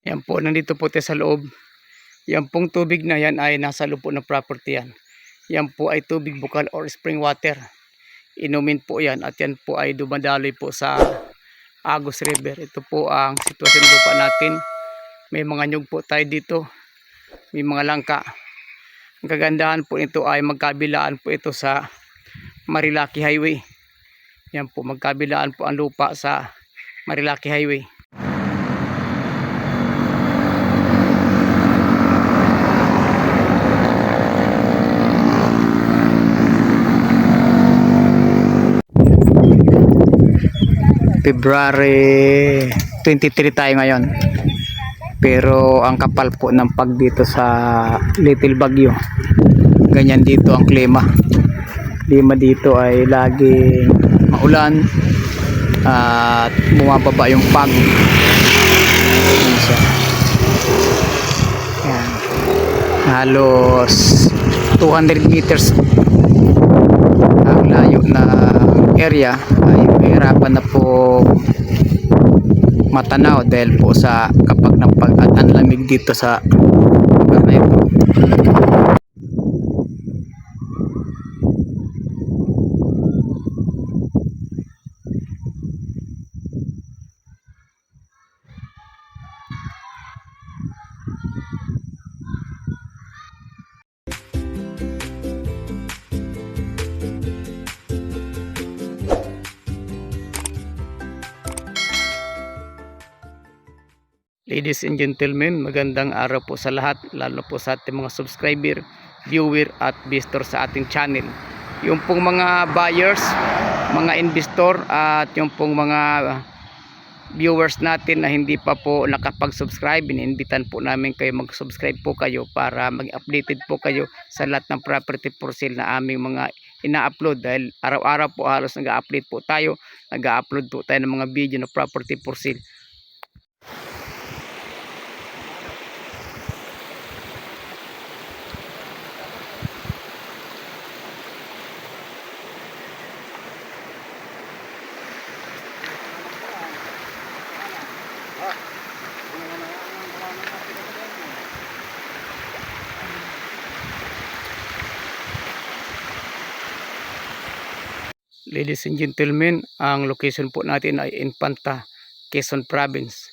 Yan po, nandito po tayo sa loob. Yan pong tubig na yan ay nasa loob po ng property yan. Yan po ay tubig bukal or spring water. Inumin po yan at yan po ay dumadaloy po sa Agus River. Ito po ang sitwasyon ng lupa natin. May mga nyug po tayo dito. May mga langka. Ang kagandahan po nito ay magkabilaan po ito sa Marilaki Highway. Yan po, magkabilaan po ang lupa sa Marilaki Highway. February 23 tayo ngayon. Pero ang kapal po ng pag dito sa Little Baguio. Ganyan dito ang klima. Klima dito ay laging maulan at bumababa yung pag. Yan. Halos 200 meters ang layo na area ay mahirapan na po matanaw dahil po sa kapag ng pag at ang lamig dito sa lugar na ito. Ladies and gentlemen, magandang araw po sa lahat, lalo po sa ating mga subscriber, viewer at visitor sa ating channel. Yung pong mga buyers, mga investor at yung pong mga viewers natin na hindi pa po nakapag-subscribe, iniinbitan po namin kayo mag-subscribe po kayo para mag-updated po kayo sa lahat ng property for sale na aming mga ina-upload, dahil araw-araw po halos nag-update po tayo, nag-upload po tayo ng mga video na property for sale. Ladies and gentlemen, ang location po natin ay Infanta, Quezon Province.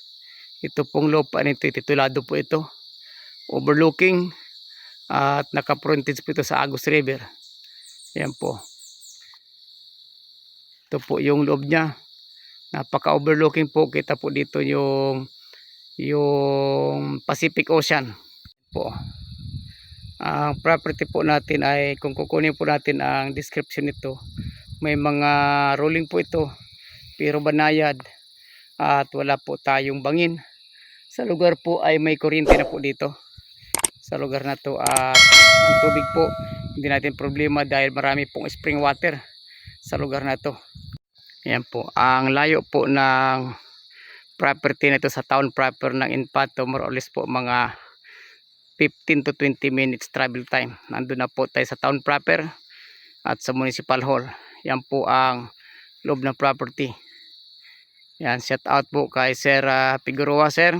Ito pong lupa nito, titulado po ito, overlooking at naka-frontage po ito sa Agus River. Yan po. Ito po yung loob niya. Napaka-overlooking po. Kita po dito yung Pacific Ocean po. Ang property po natin ay, kung kukunin po natin ang description nito, may mga rolling po ito pero banayad at wala po tayong bangin. Sa lugar po ay may kuryente na po dito sa lugar na to, at ang tubig po hindi natin problema dahil marami pong spring water sa lugar na to. Ayan po, ang layo po ng property na ito sa town proper ng Infanta, more or less po mga 15 to 20 minutes travel time. Nandun na po tayo sa town proper at sa municipal hall. Yan po ang loob ng property. Yan, shout out po kay Sir Figueroa, sir.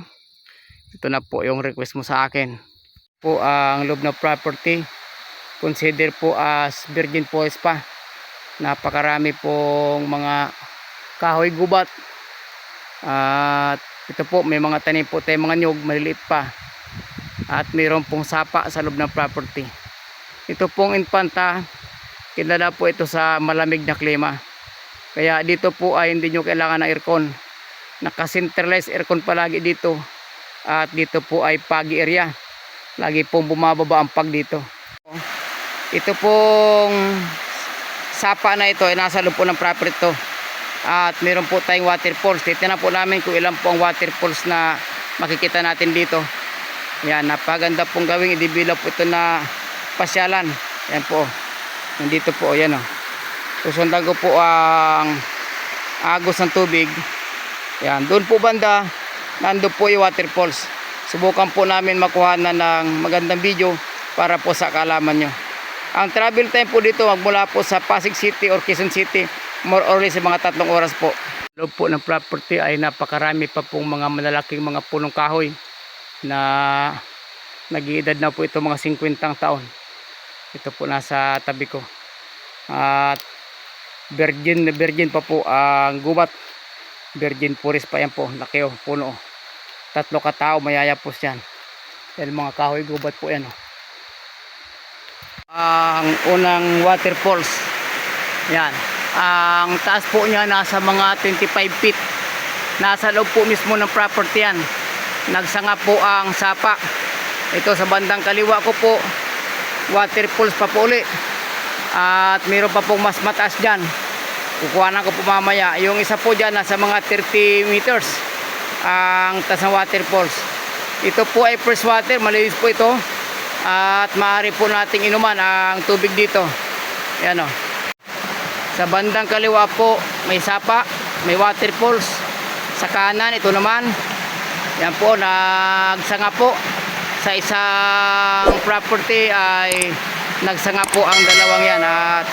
Ito na po yung request mo sa akin. Po ang loob ng property, consider po as virgin forest pa. Napakarami pong mga kahoy gubat. At ito po, may mga tanim po tayo, mga nyug, maliliit pa. At mayroon pong sapa sa loob ng property. Ito pong Infanta, kilala po ito sa malamig na klima. Kaya dito po ay hindi nyo kailangan ng aircon. Naka-centralized aircon palagi dito. At dito po ay pagi area. Lagi pong bumababa ang pag dito. Ito pong sapa na ito ay nasa loob po ng property ito. At meron po tayong waterfalls. Titignan po namin kung ilan po ang waterfalls na makikita natin dito. Yan, napaganda pong gawing i-develop ito na pasyalan. Yan po. Nandito po, yan o. Susundan ko po ang agos ng tubig. Yan, doon po banda, nandun po yung waterfalls. Subukan po namin makuha na ng magandang video para po sa kaalaman nyo. Ang travel time po dito, magmula po sa Pasig City or Quezon City, more or less mga 3 oras po. Loob po ng property ay napakarami pa pong mga malalaking mga punong kahoy. na nag-iedad na po ito mga 50 taon. Ito po nasa tabi ko. At virgin pa po ang gubat. Virgin forest pa yan po. Laki puno. 3 katao mayayapos yan. Dahil mga kahoy gubat po yan. Ang unang waterfalls. Yan. Ang taas po niya nasa mga 25 feet. Nasa loob po mismo ng property yan. Nagsanga po ang sapa. Ito sa bandang kaliwa ko po, waterfalls pa po uli. At mayroon pa pong mas mataas dyan. Kukuhanan ko po mamaya. Yung isa po dyan nasa mga 30 meters ang taas ng waterfalls. Ito po ay fresh water, malinis po ito. At maaari po nating inuman ang tubig dito. Yan o. Sa bandang kaliwa po may sapa, may waterfalls. Sa kanan ito naman, yan po, nagsanga po. Sa isang property ay nagsanga po ang dalawang yan at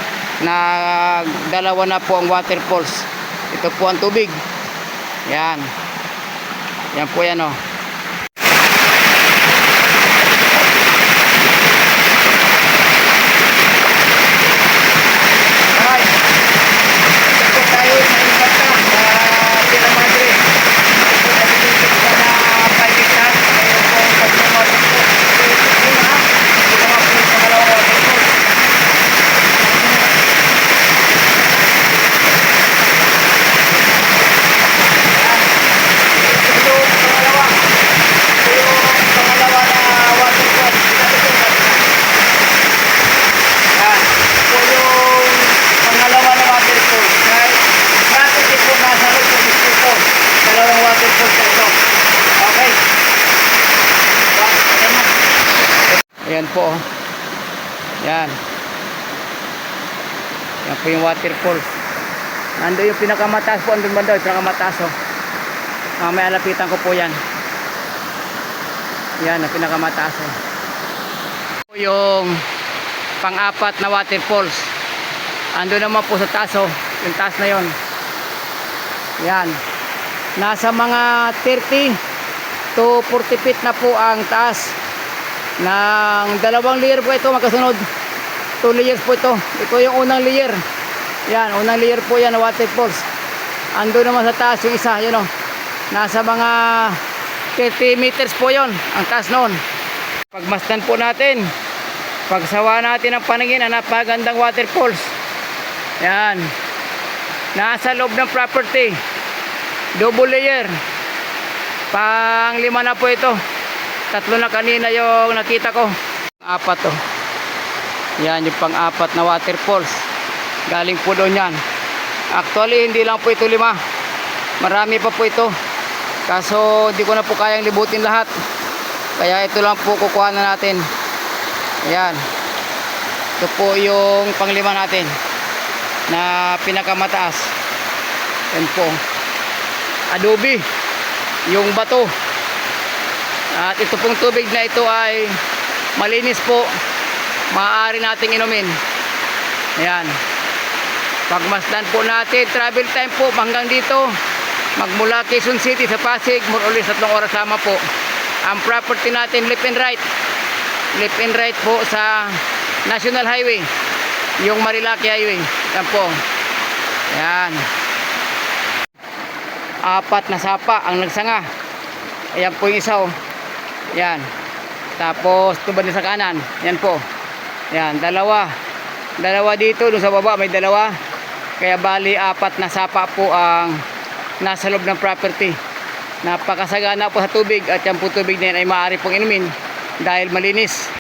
nagdalawa na po ang waterfalls. Ito po ang tubig. Yan. Yan po yan o. Ayan po. Yan. Yan po yung waterfalls. Nandun yung pinakamataas po. Andun banda yung pinakamataas oh. May alapitan ko po yan. Yan ang pinakamataas oh. Yung pang-apat na waterfalls. Andun naman po sa taas oh. Yung taas na yon. Yan. Nasa mga 30 to 40 feet na po ang taas. Ng dalawang layer po ito magkasunod. 2 layers po ito. Ito yung unang layer. Yan, unang layer po yan na waterfalls. Ando naman sa taas yung isa, yun o. Nasa mga 30 meters po yon ang taas noon. Pagmasdan po natin, pagsawa natin ang paningin, ang napagandang waterfalls. Yan. Nasa loob ng property. Double layer. Pang 5 na po ito. 3 na kanina yung nakita ko. 4 to. Yan yung pang-4 na waterfalls. Galing po doon yan. Actually hindi lang po ito 5. Marami pa po ito. Kaso hindi ko na po kayang libutin lahat. Kaya ito lang po kukuha na natin. Yan. Ito po yung pang-5 natin. Na pinakamataas. Yan po. Adobe. Yung bato. At ito pong tubig na ito ay malinis po. Maaari nating inumin. Ayan. Pagmasdan po natin, travel time po hanggang dito. Magmula Quezon City sa Pasig, more or less 3 oras sama po. Ang property natin left and right. Left and right po sa National Highway. Yung Marilaki Highway. Yan po. Ayan. 4 na sapa ang nagsanga. Ayan po yung isa oh. Yan. Tapos tubad sa kanan. Yan po. Yan, dalawa dito, doon sa baba may 2. Kaya bali 4 na sapa po ang nasa loob ng property. Napakasagana po sa tubig at yan po tubig na yan ay maaari pong inumin dahil malinis.